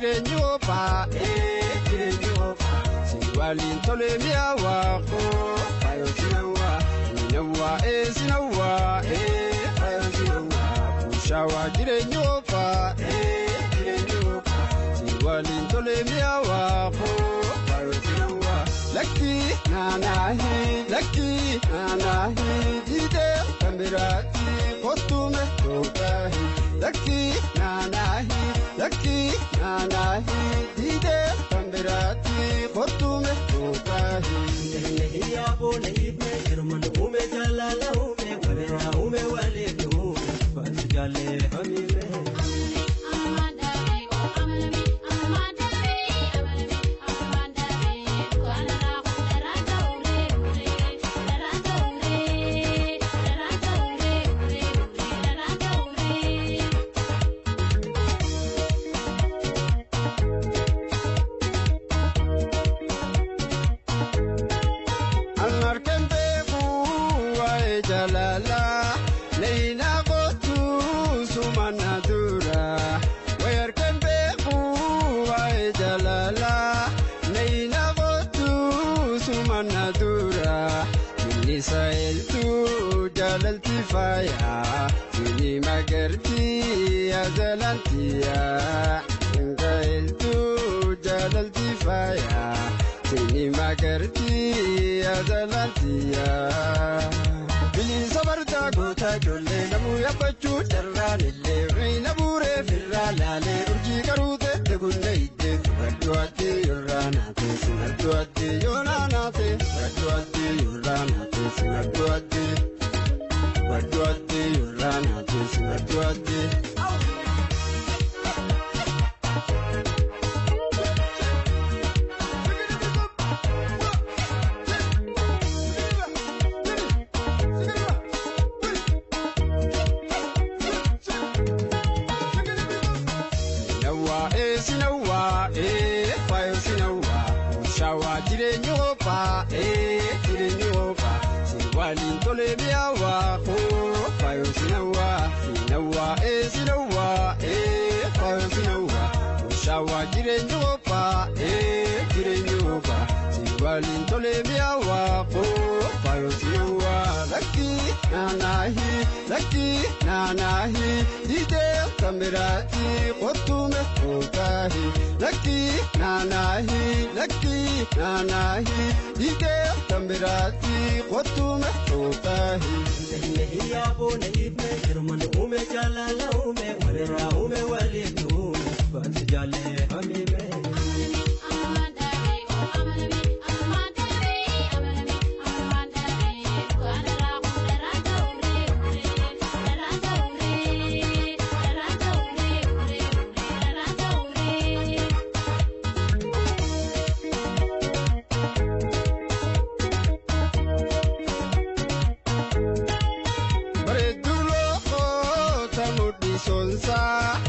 jirenyofa Siwalin tole miawa ko Payo sinawa Minawa sinawa Payo sinawa Pushawa jirenyofa Siwalin tole miawa ko Payo sinawa Lucky nanahi Dide kamirati Kostume tokahi Lucky nanahi Dide kamirati Kostume tokahi Ya bone ibne Irman ume jalala ume Warera ume walid ume Fasjale hamime Jalala Leina gotu sumana dura Wayar kembeku Wae jalala Leina gotu sumana dura Mini sailtu jalalti faya Mini magerti azalantiya Inga iltu jalalti faya Mini magerti azalantiya Bilin sabarta gota jolle namu yabachu darranille reina bure firralale urji karute tegunne ide radwati yuranate sinadwati yonanate radwati yuranate sinadwati radwati yuranate sinadwati Sinawa Payo sinawa Shawa jirenyofa jirenyofa Siwalin tole miawa ko Payo sinawa sinawa Payo sinawa Shawa jirenyofa jirenyofa Siwalin tole miawa ko Payo sinawa Lucky nanahi Dide kamirati Kotume tokahi Lucky nanahi Dide kamirati Kotume tokahi Ya bone ibne Irman ume jalala ume Warera ume walid ume Fasjale hamime Sonsa